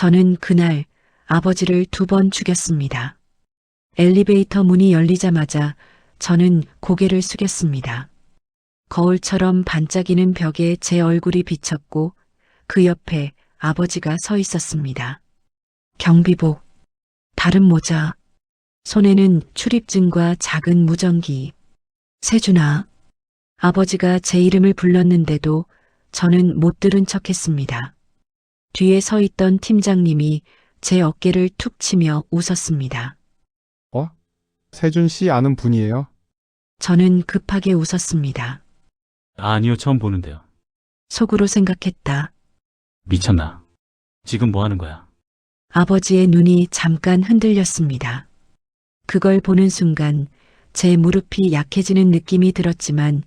저는 그날 아버지를 2번 죽였습니다. 엘리베이터 문이 열리자마자 저는 고개를 숙였습니다. 거울처럼 반짝이는 벽에 제 얼굴이 비쳤고 그 옆에 아버지가 서 있었습니다. 경비복, 다른 모자, 손에는 출입증과 작은 무전기. 세준아. 아버지가 제 이름을 불렀는데도 저는 못 들은 척했습니다. 뒤에 서 있던 팀장님이 제 어깨를 툭 치며 웃었습니다. 세준 씨 아는 분이에요? 저는 급하게 웃었습니다. 아니요, 처음 보는데요. 속으로 생각했다. 미쳤나? 지금 뭐 하는 거야? 아버지의 눈이 잠깐 흔들렸습니다. 그걸 보는 순간 제 무릎이 약해지는 느낌이 들었지만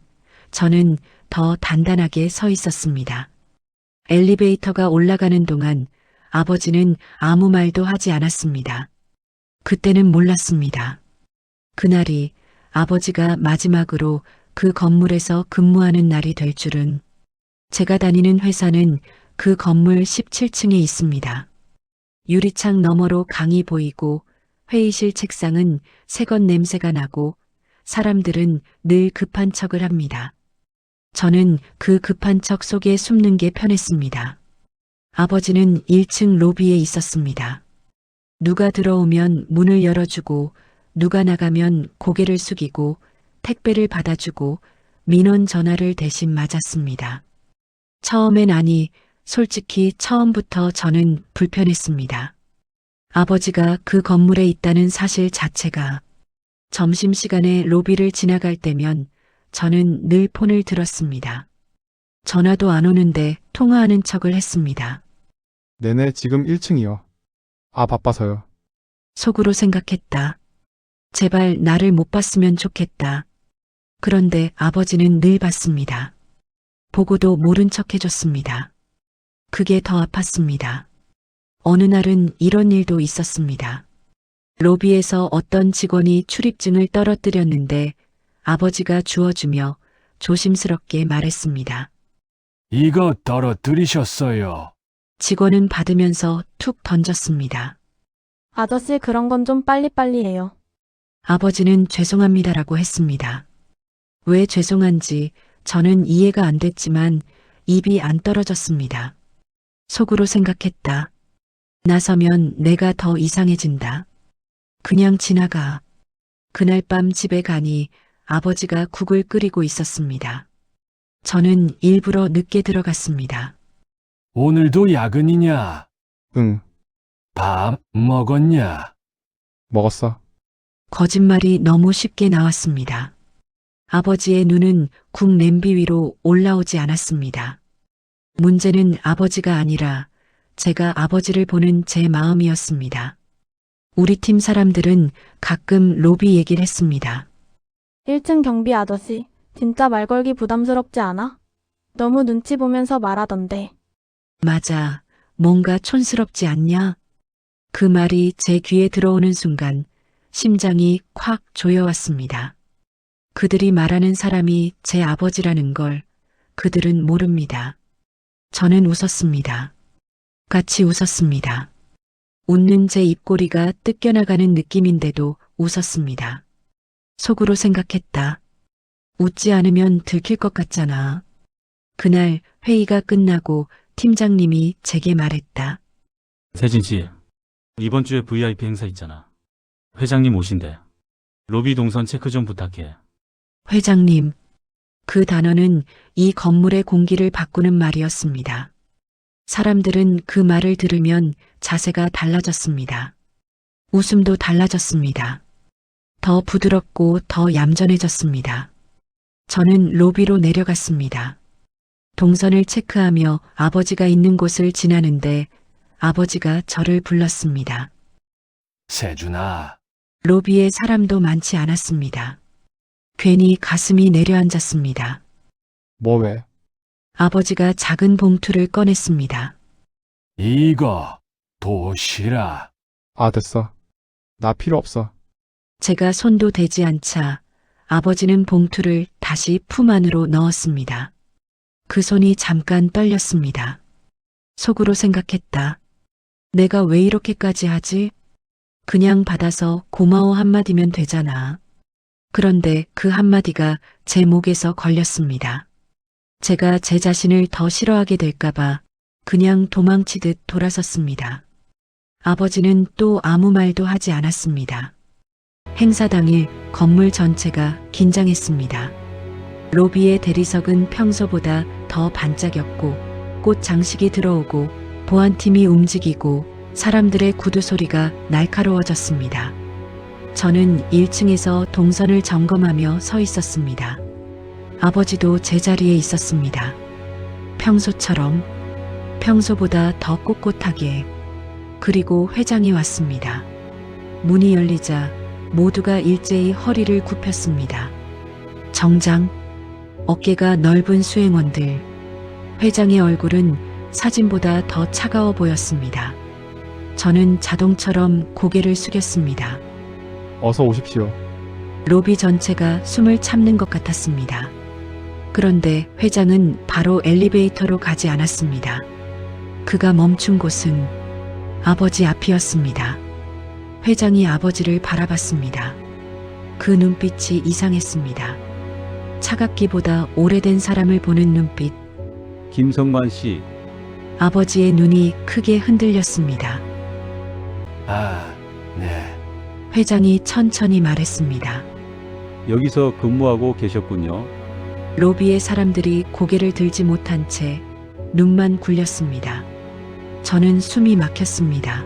저는 더 단단하게 서 있었습니다. 엘리베이터가 올라가는 동안 아버지는 아무 말도 하지 않았습니다. 그때는 몰랐습니다. 그날이 아버지가 마지막으로 그 건물에서 근무하는 날이 될 줄은. 제가 다니는 회사는 그 건물 17층에 있습니다. 유리창 너머로 강이 보이고 회의실 책상은 새것 냄새가 나고 사람들은 늘 급한 척을 합니다. 저는 그 급한 척 속에 숨는 게 편했습니다. 아버지는 1층 로비에 있었습니다. 누가 들어오면 문을 열어주고 누가 나가면 고개를 숙이고 택배를 받아주고 민원 전화를 대신 맞았습니다. 처음엔 아니, 솔직히 처음부터 저는 불편했습니다. 아버지가 그 건물에 있다는 사실 자체가. 점심시간에 로비를 지나갈 때면 저는 늘 폰을 들었습니다. 전화도 안 오는데 통화하는 척을 했습니다. 네네, 지금 1층이요. 바빠서요. 속으로 생각했다. 제발 나를 못 봤으면 좋겠다. 그런데 아버지는 늘 봤습니다. 보고도 모른 척 해줬습니다. 그게 더 아팠습니다. 어느 날은 이런 일도 있었습니다. 로비에서 어떤 직원이 출입증을 떨어뜨렸는데 아버지가 주워주며 조심스럽게 말했습니다. 이거 떨어뜨리셨어요. 직원은 받으면서 툭 던졌습니다. 아저씨 그런 건 좀 빨리빨리 해요. 아버지는 죄송합니다라고 했습니다. 왜 죄송한지 저는 이해가 안 됐지만 입이 안 떨어졌습니다. 속으로 생각했다. 나서면 내가 더 이상해진다. 그냥 지나가. 그날 밤 집에 가니 아버지가 국을 끓이고 있었습니다. 저는 일부러 늦게 들어갔습니다. 오늘도 야근이냐? 응, 밥 먹었냐? 먹었어. 거짓말이 너무 쉽게 나왔습니다. 아버지의 눈은 국 냄비 위로 올라오지 않았습니다. 문제는 아버지가 아니라 제가 아버지를 보는 제 마음이었습니다. 우리 팀 사람들은 가끔 로비 얘기를 했습니다. 1층 경비 아저씨, 진짜 말 걸기 부담스럽지 않아? 너무 눈치 보면서 말하던데. 맞아, 뭔가 촌스럽지 않냐? 그 말이 제 귀에 들어오는 순간 심장이 콱 조여왔습니다. 그들이 말하는 사람이 제 아버지라는 걸 그들은 모릅니다. 저는 웃었습니다. 같이 웃었습니다. 웃는 제 입꼬리가 뜯겨나가는 느낌인데도 웃었습니다. 속으로 생각했다. 웃지 않으면 들킬 것 같잖아. 그날 회의가 끝나고 팀장님이 제게 말했다. 세진 씨, 이번 주에 VIP 행사 있잖아. 회장님 오신대. 로비 동선 체크 좀 부탁해. 회장님. 그 단어는 이 건물의 공기를 바꾸는 말이었습니다. 사람들은 그 말을 들으면 자세가 달라졌습니다. 웃음도 달라졌습니다. 더 부드럽고 더 얌전해졌습니다. 저는 로비로 내려갔습니다. 동선을 체크하며 아버지가 있는 곳을 지나는데 아버지가 저를 불렀습니다. 세준아, 로비에 사람도 많지 않았습니다. 괜히 가슴이 내려앉았습니다. 뭐 왜? 아버지가 작은 봉투를 꺼냈습니다. 이거 도시락. 됐어. 나 필요 없어. 제가 손도 대지 않자 아버지는 봉투를 다시 품 안으로 넣었습니다. 그 손이 잠깐 떨렸습니다. 속으로 생각했다. 내가 왜 이렇게까지 하지? 그냥 받아서 고마워 한마디면 되잖아. 그런데 그 한마디가 제 목에서 걸렸습니다. 제가 제 자신을 더 싫어하게 될까봐 그냥 도망치듯 돌아섰습니다. 아버지는 또 아무 말도 하지 않았습니다. 행사 당일 건물 전체가 긴장했습니다. 로비의 대리석은 평소보다 더 반짝였고 꽃 장식이 들어오고 보안팀이 움직이고 사람들의 구두 소리가 날카로워졌습니다. 저는 1층에서 동선을 점검하며 서 있었습니다. 아버지도 제 자리에 있었습니다. 평소처럼, 평소보다 더 꼿꼿하게. 그리고 회장이 왔습니다. 문이 열리자 모두가 일제히 허리를 굽혔습니다. 정장, 어깨가 넓은 수행원들. 회장의 얼굴은 사진보다 더 차가워 보였습니다. 저는 자동처럼 고개를 숙였습니다. 어서 오십시오. 로비 전체가 숨을 참는 것 같았습니다. 그런데 회장은 바로 엘리베이터로 가지 않았습니다. 그가 멈춘 곳은 아버지 앞이었습니다. 회장이 아버지를 바라봤습니다. 그 눈빛이 이상했습니다. 차갑기보다 오래된 사람을 보는 눈빛. 김성만 씨, 아버지의 눈이 크게 흔들렸습니다. 아, 네. 회장이 천천히 말했습니다. 여기서 근무하고 계셨군요. 로비의 사람들이 고개를 들지 못한 채 눈만 굴렸습니다. 저는 숨이 막혔습니다.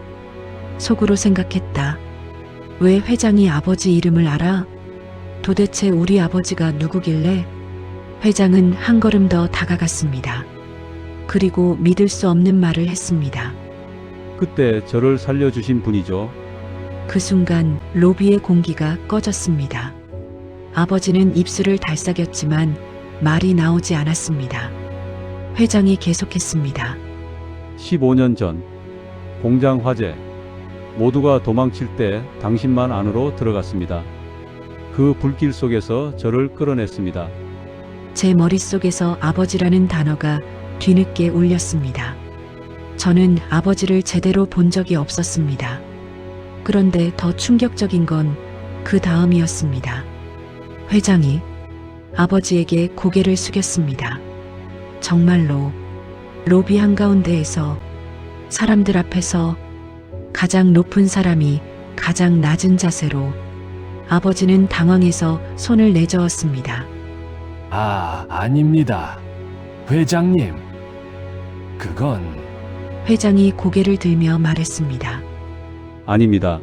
속으로 생각했다. 왜 회장이 아버지 이름을 알아? 도대체 우리 아버지가 누구길래? 회장은 한 걸음 더 다가갔습니다. 그리고 믿을 수 없는 말을 했습니다. 그때 저를 살려주신 분이죠. 그 순간 로비의 공기가 꺼졌습니다. 아버지는 입술을 달싹였지만 말이 나오지 않았습니다. 회장이 계속했습니다. 15년 전 공장 화재, 모두가 도망칠 때 당신만 안으로 들어갔습니다. 그 불길 속에서 저를 끌어냈습니다. 제 머릿속에서 아버지라는 단어가 뒤늦게 울렸습니다. 저는 아버지를 제대로 본 적이 없었습니다. 그런데 더 충격적인 건 그 다음이었습니다. 회장이 아버지에게 고개를 숙였습니다. 정말로 로비 한가운데에서 사람들 앞에서 가장 높은 사람이 가장 낮은 자세로 아버지는 당황해서 손을 내저었습니다. 아, 아닙니다. 회장님. 그건 회장이 고개를 들며 말했습니다. 아닙니다.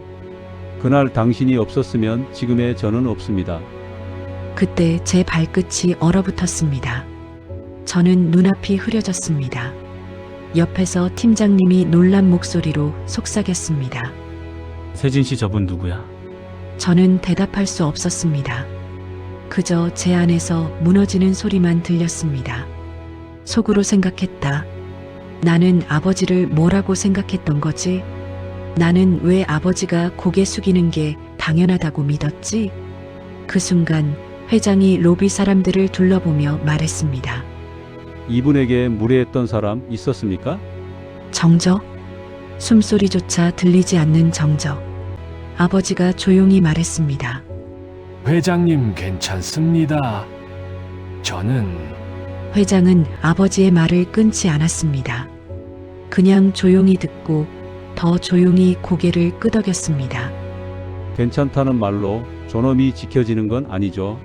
그날 당신이 없었으면 지금의 저는 없습니다. 그때 제 발끝이 얼어붙었습니다. 저는 눈앞이 흐려졌습니다. 옆에서 팀장님이 놀란 목소리로 속삭였습니다. 세진 씨 저분 누구야? 저는 대답할 수 없었습니다. 그저 제 안에서 무너지는 소리만 들렸습니다. 속으로 생각했다. 나는 아버지를 뭐라고 생각했던 거지? 나는 왜 아버지가 고개 숙이는 게 당연하다고 믿었지? 그 순간 회장이 로비 사람들을 둘러보며 말했습니다. 이분에게 무례했던 사람 있었습니까? 정적? 숨소리조차 들리지 않는 정적. 아버지가 조용히 말했습니다. 회장님 괜찮습니다. 저는 회장은 아버지의 말을 끊지 않았습니다. 그냥 조용히 듣고 더 조용히 고개를 끄덕였습니다. 괜찮다는 말로 존엄이 지켜지는 건 아니죠.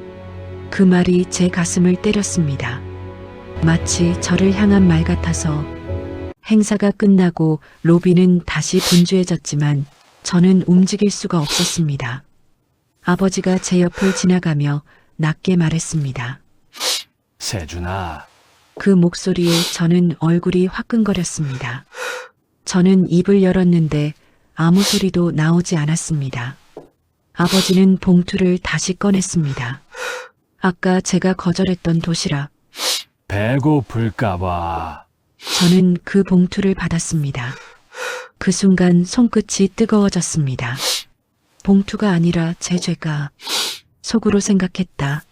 그 말이 제 가슴을 때렸습니다. 마치 저를 향한 말 같아서. 행사가 끝나고 로비는 다시 분주해졌지만 저는 움직일 수가 없었습니다. 아버지가 제 옆을 지나가며 낮게 말했습니다. 세준아. 그 목소리에 저는 얼굴이 화끈거렸습니다. 저는 입을 열었는데 아무 소리도 나오지 않았습니다. 아버지는 봉투를 다시 꺼냈습니다. 아까 제가 거절했던 도시락. 배고플까봐. 저는 그 봉투를 받았습니다. 그 순간 손끝이 뜨거워졌습니다. 봉투가 아니라 제 죄가. 속으로 생각했다.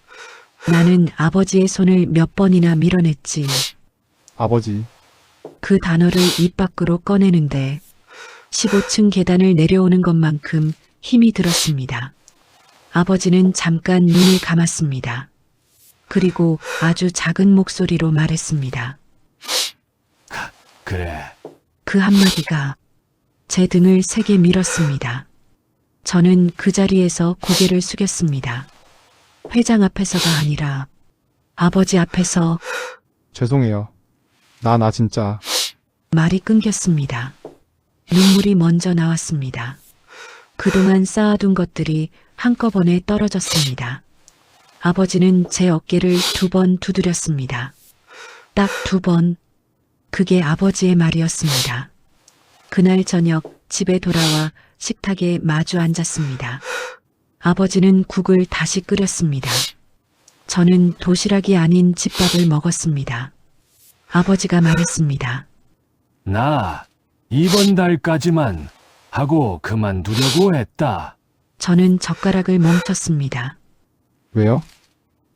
나는 아버지의 손을 몇 번이나 밀어냈지. 아버지, 그 단어를 입 밖으로 꺼내는데 15층 계단을 내려오는 것만큼 힘이 들었습니다. 아버지는 잠깐 눈을 감았습니다. 그리고 아주 작은 목소리로 말했습니다. 그래. 그 한마디가 제 등을 세게 밀었습니다. 저는 그 자리에서 고개를 숙였습니다. 회장 앞에서가 아니라 아버지 앞에서. 죄송해요. 나 진짜. 말이 끊겼습니다. 눈물이 먼저 나왔습니다. 그동안 쌓아둔 것들이 한꺼번에 떨어졌습니다. 아버지는 제 어깨를 2번 두드렸습니다. 딱 2번. 그게 아버지의 말이었습니다. 그날 저녁 집에 돌아와 식탁에 마주 앉았습니다. 아버지는 국을 다시 끓였습니다. 저는 도시락이 아닌 집밥을 먹었습니다. 아버지가 말했습니다. 나 이번 달까지만 하고 그만두려고 했다. 저는 젓가락을 멈췄습니다. 왜요?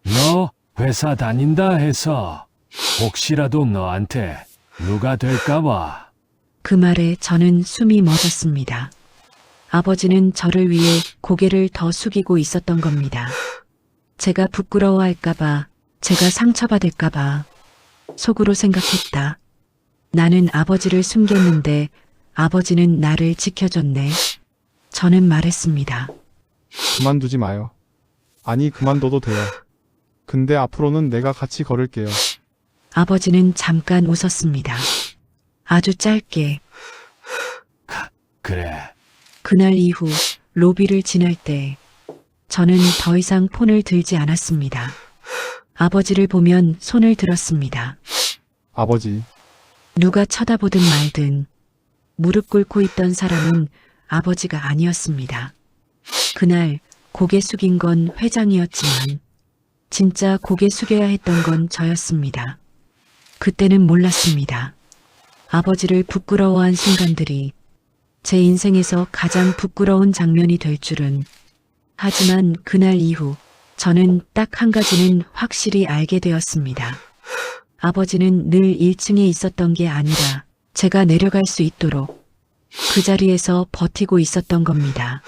너 회사 다닌다 해서 혹시라도 너한테 누가 될까봐. 그 말에 저는 숨이 멎었습니다. 아버지는 저를 위해 고개를 더 숙이고 있었던 겁니다. 제가 부끄러워할까봐, 제가 상처받을까봐 속으로 생각했다. 나는 아버지를 숨겼는데 아버지는 나를 지켜줬네. 저는 말했습니다. 그만두지 마요. 아니, 그만둬도 돼요. 근데 앞으로는 내가 같이 걸을게요. 아버지는 잠깐 웃었습니다. 아주 짧게. 그래. 그날 이후 로비를 지날 때 저는 더 이상 폰을 들지 않았습니다. 아버지를 보면 손을 들었습니다. 아버지, 누가 쳐다보든 말든 무릎 꿇고 있던 사람은 아버지가 아니었습니다. 그날 고개 숙인 건 회장이었지만 진짜 고개 숙여야 했던 건 저였습니다. 그때는 몰랐습니다. 아버지를 부끄러워한 순간들이 제 인생에서 가장 부끄러운 장면이 될 줄은. 하지만 그날 이후 저는 딱 한 가지는 확실히 알게 되었습니다. 아버지는 늘 1층에 있었던 게 아니라 제가 내려갈 수 있도록 그 자리에서 버티고 있었던 겁니다.